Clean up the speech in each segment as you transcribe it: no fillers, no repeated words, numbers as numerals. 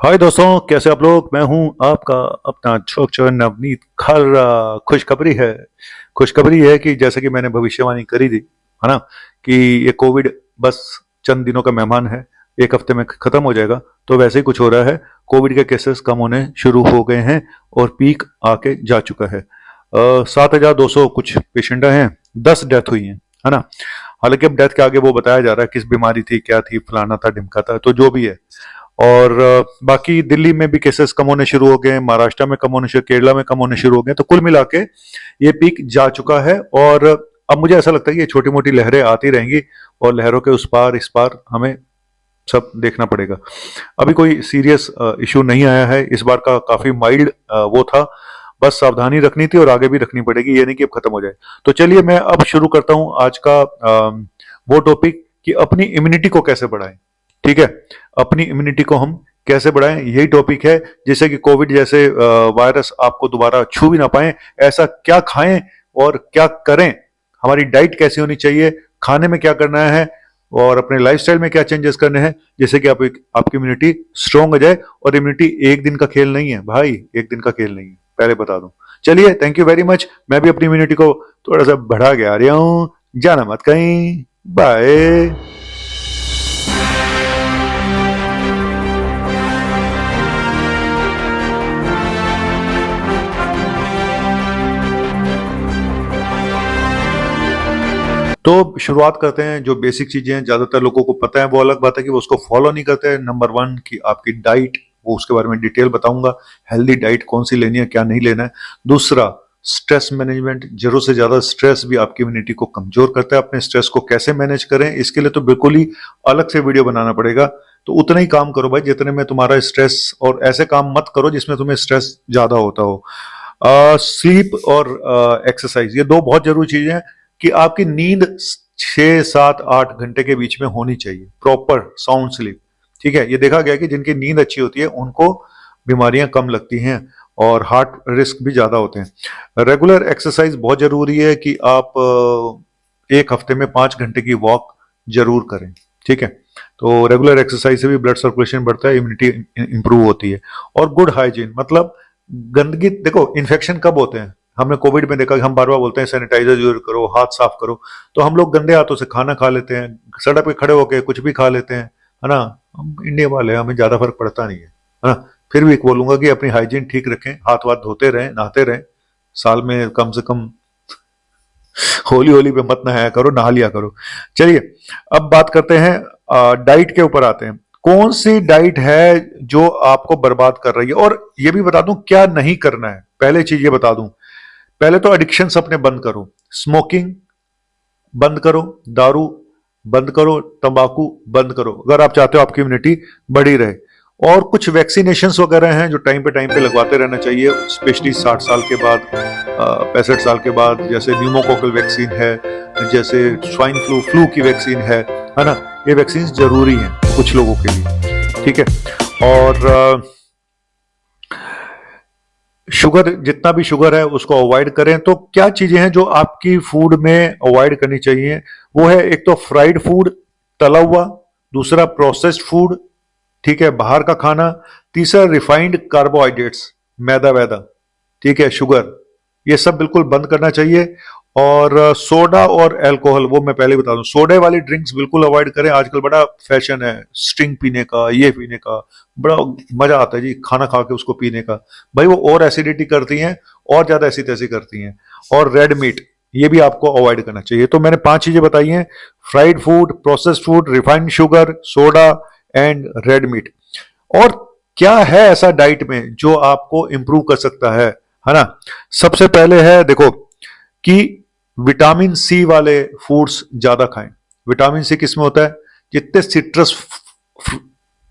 हाय दोस्तों, कैसे आप लोग। मैं हूं आपका अपना छोक चोर नवनीत खर्रा। खुशखबरी है कि जैसे कि मैंने भविष्यवाणी करी थी, है ना, कि ये कोविड बस चंद दिनों का मेहमान है, एक हफ्ते में खत्म हो जाएगा। तो वैसे ही कुछ हो रहा है। कोविड के केसेस कम होने शुरू हो गए हैं और पीक आके जा चुका है। 7,200 कुछ पेशेंट हैं, 10 डेथ हुई हैं, है ना। हालांकि अब डेथ के आगे वो बताया जा रहा है किस बीमारी थी, क्या थी, फलाना था, ढिमका था, तो जो भी है। और बाकी दिल्ली में भी केसेस कम होने शुरू हो गए हैं, महाराष्ट्र में कम होने शुरू, केरला में कम होने शुरू हो गए हैं। तो कुल मिला के ये पीक जा चुका है। और अब मुझे ऐसा लगता है कि ये छोटी मोटी लहरें आती रहेंगी और लहरों के उस पार इस पार हमें सब देखना पड़ेगा। अभी कोई सीरियस इशू नहीं आया है इस बार का, काफी माइल्ड वो था। बस सावधानी रखनी थी और आगे भी रखनी पड़ेगी, ये नहीं कि अब खत्म हो जाए। तो चलिए मैं अब शुरू करता हूं आज का वो टॉपिक कि अपनी इम्यूनिटी को कैसे बढ़ाएं। ठीक है, अपनी इम्यूनिटी को हम कैसे बढ़ाएं, यही टॉपिक है। जिससे कि कोविड जैसे वायरस आपको दोबारा छू भी ना पाए। ऐसा क्या खाएं और क्या करें, हमारी डाइट कैसी होनी चाहिए, खाने में क्या करना है और अपने लाइफस्टाइल में क्या चेंजेस करने हैं, जिससे कि आपकी इम्यूनिटी स्ट्रांग हो जाए। और इम्यूनिटी एक दिन का खेल नहीं है भाई, एक दिन का खेल नहीं है, पहले बता दूं। चलिए, थैंक यू वेरी मच। मैं भी अपनी इम्यूनिटी को थोड़ा सा बढ़ा के आ रहा हूं। जाना मत कहीं। बाय। तो शुरुआत करते हैं। जो बेसिक चीजें हैं ज्यादातर लोगों को पता है, वो अलग बात है कि वो उसको फॉलो नहीं करते हैं। नंबर वन कि आपकी डाइट, वो उसके बारे में डिटेल बताऊंगा। हेल्दी डाइट कौन सी लेनी है, क्या नहीं लेना है। दूसरा, स्ट्रेस मैनेजमेंट। जरूरत से ज्यादा स्ट्रेस भी आपकी इम्यूनिटी को कमजोर करता है। अपने स्ट्रेस को कैसे मैनेज करें, इसके लिए तो बिल्कुल ही अलग से वीडियो बनाना पड़ेगा। तो उतना ही काम करो भाई जितने में तुम्हारा स्ट्रेस, और ऐसे काम मत करो जिसमें तुम्हें स्ट्रेस ज्यादा होता हो। स्लीप और एक्सरसाइज, ये दो बहुत जरूरी चीजें हैं। कि आपकी नींद 6, 7, 8 घंटे के बीच में होनी चाहिए, प्रॉपर साउंड स्लीप। ठीक है, ये देखा गया कि जिनकी नींद अच्छी होती है उनको बीमारियां कम लगती हैं और हार्ट रिस्क भी ज्यादा होते हैं। रेगुलर एक्सरसाइज बहुत जरूरी है कि आप एक हफ्ते में 5 घंटे की वॉक जरूर करें। ठीक है, तो रेगुलर एक्सरसाइज से भी ब्लड सर्कुलेशन बढ़ता है, इम्यूनिटी इंप्रूव होती है। और गुड हाइजीन, मतलब गंदगी, देखो इन्फेक्शन कब होते हैं, हमने कोविड में देखा कि हम बार बार बोलते हैं सैनिटाइजर यूज करो, हाथ साफ करो। तो हम लोग गंदे हाथों से खाना खा लेते हैं, सड़क पे खड़े होकर कुछ भी खा लेते हैं, है ना। हम इंडिया वाले हैं, हमें ज्यादा फर्क पड़ता नहीं है ना। फिर भी एक बोलूंगा कि अपनी हाइजीन ठीक रखें, हाथ वाथ धोते रहें, नहाते रहें। साल में कम से कम होली होली पे मत नहाया करो, नहा लिया करो। चलिए, अब बात करते हैं, डाइट के ऊपर आते हैं। कौन सी डाइट है जो आपको बर्बाद कर रही है, और ये भी बता दूं क्या नहीं करना है। पहले चीज ये बता दूं, पहले तो एडिक्शंस अपने बंद करो। स्मोकिंग बंद करो, दारू बंद करो, तंबाकू बंद करो, अगर आप चाहते हो आपकी इम्यूनिटी बढ़ी रहे। और कुछ वैक्सीनेशंस वगैरह हैं जो टाइम पे लगवाते रहना चाहिए, स्पेशली 60 साल के बाद, 65 साल के बाद। जैसे न्यूमोकोकल वैक्सीन है, जैसे स्वाइन फ्लू फ्लू की वैक्सीन है ना। ये वैक्सीन जरूरी हैं कुछ लोगों के लिए। ठीक है, और शुगर, जितना भी शुगर है उसको अवॉइड करें। तो क्या चीजें हैं जो आपकी फूड में अवॉइड करनी चाहिए, वो है एक तो फ्राइड फूड, तला हुआ। दूसरा प्रोसेस्ड फूड, ठीक है, बाहर का खाना। तीसरा रिफाइंड कार्बोहाइड्रेट्स, मैदा वैदा, ठीक है, शुगर, ये सब बिल्कुल बंद करना चाहिए। और सोडा और अल्कोहल, वो मैं पहले बता दूं, सोडे वाली ड्रिंक्स बिल्कुल अवॉइड करें। आजकल बड़ा फैशन है स्ट्रिंग पीने का, ये पीने का, बड़ा मजा आता है जी खाना खा के उसको पीने का। भाई वो और एसिडिटी करती हैं, और ज्यादा ऐसी तैसी करती हैं। और रेड मीट, ये भी आपको अवॉइड करना चाहिए। तो मैंने 5 चीजें बताई हैं: fried food, processed food, refined sugar, soda and red meat. और क्या है ऐसा डाइट में जो आपको इंप्रूव कर सकता है ना। सबसे पहले है, देखो, कि विटामिन सी वाले फूड्स ज्यादा खाएं। विटामिन सी किसमें होता है, जितने सिट्रस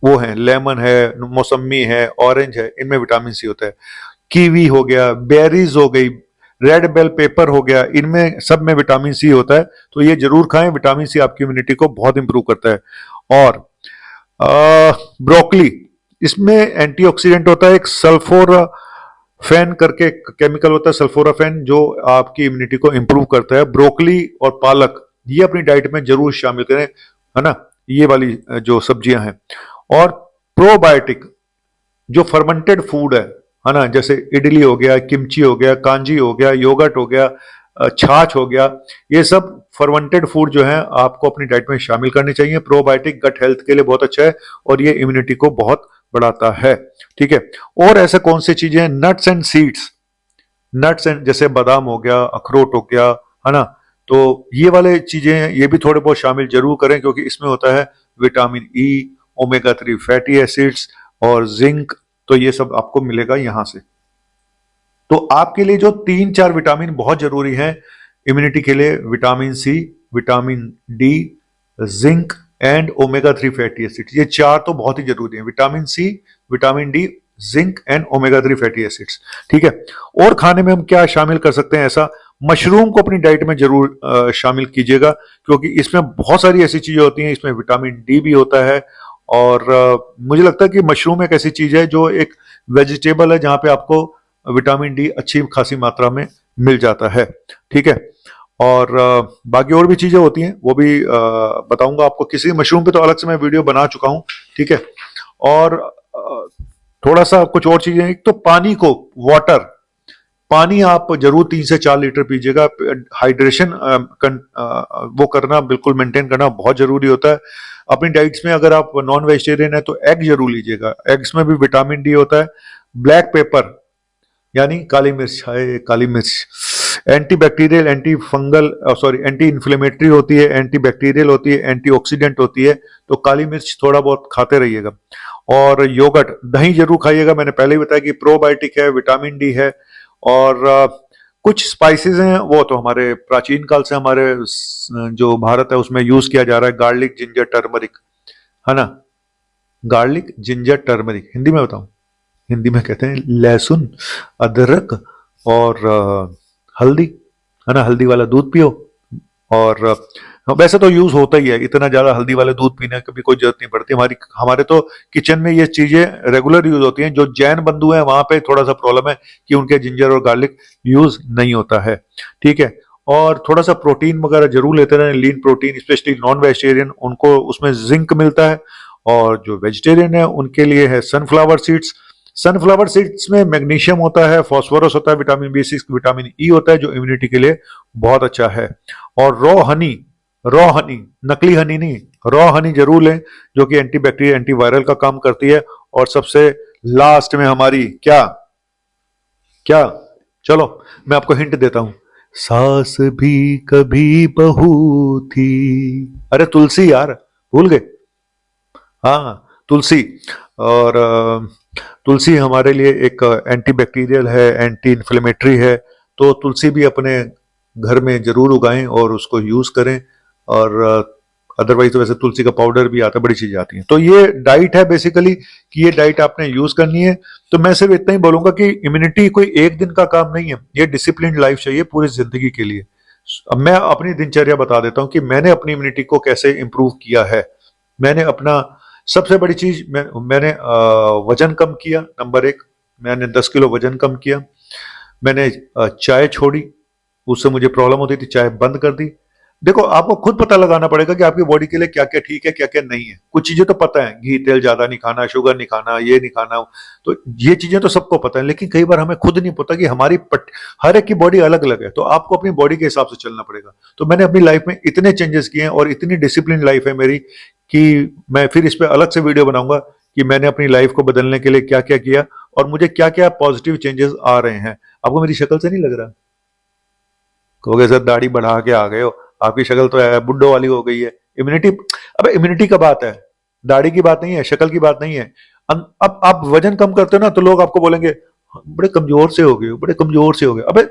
वो है, लेमन है, मौसमी है, ऑरेंज है, इनमें विटामिन सी होता है। कीवी हो गया, बेरीज हो गई, रेड बेल पेपर हो गया, इनमें सब में विटामिन सी होता है। तो ये जरूर खाएं, विटामिन सी आपकी इम्यूनिटी को बहुत इंप्रूव करता है। और ब्रोकली, इसमें एंटीऑक्सीडेंट होता है, एक सल्फोराफेन करके केमिकल होता है, सल्फोराफेन, जो आपकी इम्यूनिटी को इंप्रूव करता है। ब्रोकली और पालक, ये अपनी डाइट में जरूर शामिल करें, है ना, ये वाली जो सब्जियां हैं। और प्रोबायोटिक, जो फर्मेंटेड फूड है ना, जैसे इडली हो गया, किमची हो गया, कांजी हो गया, योगर्ट हो गया, छाछ हो गया, ये सब फर्मेंटेड फूड जो है आपको अपनी डाइट में शामिल करनी चाहिए। प्रोबायोटिक गट हेल्थ के लिए बहुत अच्छा है और ये इम्यूनिटी को बहुत बढ़ाता है। ठीक है, और ऐसे कौन सी चीजें हैं, nuts and seeds, nuts and जैसे बादाम हो गया, अखरोट हो गया, है ना, तो ये वाले चीजें ये भी थोड़े बहुत शामिल जरूर करें, क्योंकि इसमें होता है vitamin E, omega 3 fatty acids और जिंक, तो ये सब आपको मिलेगा यहां से। तो आपके लिए जो 3-4 विटामिन बहुत जरूरी हैं इम्यूनिटी के लिए, vitamin C, vitamin D, zinc and omega 3 fatty acids, ये 4 तो बहुत ही जरूरी है, vitamin C, vitamin D, zinc and omega 3 fatty acids. ठीक है, और खाने में हम क्या शामिल कर सकते हैं ऐसा, मशरूम को अपनी डाइट में जरूर शामिल कीजिएगा, क्योंकि इसमें बहुत सारी ऐसी चीजें होती हैं, इसमें विटामिन डी भी होता है, और मुझे लगता है कि मशरूम एक ऐसी चीज है जो एक वेजिटेबल है जहां पे आपको विटामिन डी अच्छी खासी मात्रा में मिल जाता है। ठीक है, और बाकी और भी चीजें होती हैं वो भी बताऊंगा आपको, किसी मशरूम पे तो अलग से मैं वीडियो बना चुका हूं। ठीक है, और थोड़ा सा कुछ और चीजें, एक तो पानी को, वाटर, पानी आप जरूर 3 से 4 लीटर पीजिएगा। हाइड्रेशन वो करना, बिल्कुल मेंटेन करना बहुत जरूरी होता है अपनी डाइट्स में। अगर आप नॉन वेजिटेरियन है तो एग जरूर लीजिएगा, एग्स में भी विटामिन डी होता है। ब्लैक पेपर यानी काली मिर्च है, काली मिर्च anti bacterial, anti fungal, sorry anti inflammatory होती है, एंटी बैक्टीरियल होती है, एंटीऑक्सीडेंट होती है, तो काली मिर्च थोड़ा बहुत खाते रहिएगा। और योगर्ट, दही जरूर खाइएगा, मैंने पहले ही बताया कि प्रोबायोटिक है, विटामिन डी है। और कुछ स्पाइसेस हैं वो तो हमारे प्राचीन काल से हमारे जो भारत है उसमें यूज किया जा रहा है, गार्लिक, जिंजर, टर्मरिक, है ना, गार्लिक, जिंजर, टर्मरिक, हिंदी में बताऊं, हिंदी में कहते हैं लहसुन, अदरक और हल्दी, है ना, हल्दी वाला दूध पियो। और वैसे तो यूज होता ही है, इतना ज्यादा हल्दी वाले दूध पीने की भी कोई जरूरत नहीं पड़ती, हमारे तो किचन में ये चीजें रेगुलर यूज होती हैं। जो जैन बंधु हैं वहां पे थोड़ा सा प्रॉब्लम है कि उनके जिंजर और गार्लिक यूज नहीं होता है। ठीक है, और थोड़ा सा प्रोटीन वगैरह जरूर लेते रहें, lean protein, specially non vegetarian, उनको उसमें जिंक मिलता है। और जो वेजिटेरियन है उनके लिए है सनफ्लावर सीड्स, सनफ्लावर सीड्स में मैग्नीशियम होता है, फास्फोरस होता है, विटामिन B6, विटामिन ई होता है, जो इम्यूनिटी के लिए बहुत अच्छा है। और रॉ हनी, नकली हनी नहीं, रॉ हनी जरूर लें, जो कि एंटी बैक्टीरियल, एंटी वायरल का काम करती है। और सबसे लास्ट में हमारी क्या क्या, चलो मैं आपको हिंट देता हूं, सास भी कभी बहू थी, अरे तुलसी यार, भूल गए, हाँ तुलसी। और तुलसी हमारे लिए एक एंटी बैक्टीरियल है, एंटी इन्फ्लेमेटरी है, तो तुलसी भी अपने घर में जरूर उगाएं और उसको यूज करें। और अदरवाइज तो वैसे तुलसी का पाउडर भी आता है, बड़ी चीजें आती हैं। तो ये डाइट है बेसिकली, कि ये डाइट आपने यूज करनी है। तो मैं सिर्फ इतना ही बोलूंगा कि इम्यूनिटी कोई एक दिन का काम नहीं है, ये डिसिप्लिन लाइफ चाहिए पूरी जिंदगी के लिए। अब मैं अपनी दिनचर्या बता देता हूं कि मैंने अपनी इम्यूनिटी को कैसे इंप्रूव किया है। मैंने अपना सबसे बड़ी चीज, मैंने वजन कम किया, नंबर 1, मैंने 10 किलो वजन कम किया। मैंने चाय छोड़ी, उससे मुझे प्रॉब्लम होती थी, चाय बंद कर दी। देखो आपको खुद पता लगाना पड़ेगा कि आपकी बॉडी के लिए क्या क्या ठीक है, क्या क्या नहीं है। कुछ चीजें तो पता है, घी तेल ज्यादा नहीं खाना, शुगर नहीं खाना, ये नहीं खाना, तो ये चीजें तो सबको पता है। लेकिन कई बार हमें खुद नहीं पता कि हर एक की बॉडी अलग अलग है, तो आपको अपनी बॉडी के हिसाब से चलना पड़ेगा। तो मैंने अपनी लाइफ में इतने चेंजेस किए हैं और इतनी डिसिप्लिन लाइफ है मेरी कि मैं फिर इस पर अलग से वीडियो बनाऊंगा कि मैंने अपनी लाइफ को बदलने के लिए क्या क्या किया और मुझे क्या क्या पॉजिटिव चेंजेस आ रहे हैं। आपको मेरी शक्ल से नहीं लग रहा? कहोगे सर दाढ़ी बढ़ा के आ गए हो, आपकी शक्ल तो है बुड्ढो वाली हो गई है। इम्यूनिटी, अबे इम्यूनिटी का बात है, दाढ़ी की बात नहीं है, शक्ल की बात नहीं है। अब आप वजन कम करते हो ना, तो लोग आपको बोलेंगे बड़े कमजोर से हो गए हो, बड़े कमजोर से हो गए। अबे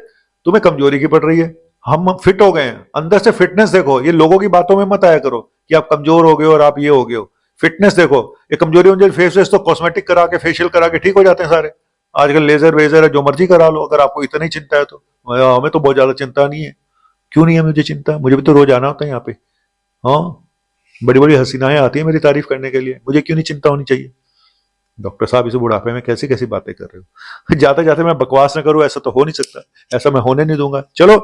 तुम्हें कमजोरी की पड़ रही है, हम फिट हो गए हैं, अंदर से फिटनेस देखो। ये लोगों की बातों में मत आया करो कि आप कमजोर हो गए हो और आप ये हो गए हो। फिटनेस देखो, ये कमजोरी वमजोरी फेस तो कॉस्मेटिक करा के, फेशियल करा के ठीक हो जाते हैं सारे। आजकल लेजर वेजर है, जो मर्जी करा लो, अगर आपको इतनी चिंता है तो। हमें तो बहुत ज्यादा चिंता नहीं है। क्यों नहीं है मुझे चिंता? मुझे भी तो रोज आना होता है यहाँ पे। हाँ, बड़ी बड़ी हसीनाएं आती हैं मेरी तारीफ करने के लिए, मुझे क्यों नहीं चिंता होनी चाहिए? डॉक्टर साहब इस बुढ़ापे में कैसी कैसी बातें कर रहे हो? जाते जाते मैं बकवास ना करूं, ऐसा तो हो नहीं सकता, ऐसा मैं होने नहीं दूंगा। चलो,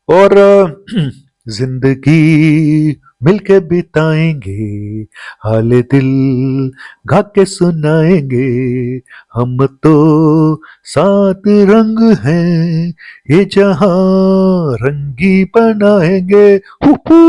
और जिंदगी मिलके बिताएंगे हाले दिल गा के सुनाएंगे हम तो सात रंग हैं ये जहां रंगी बनाएंगे हु हु।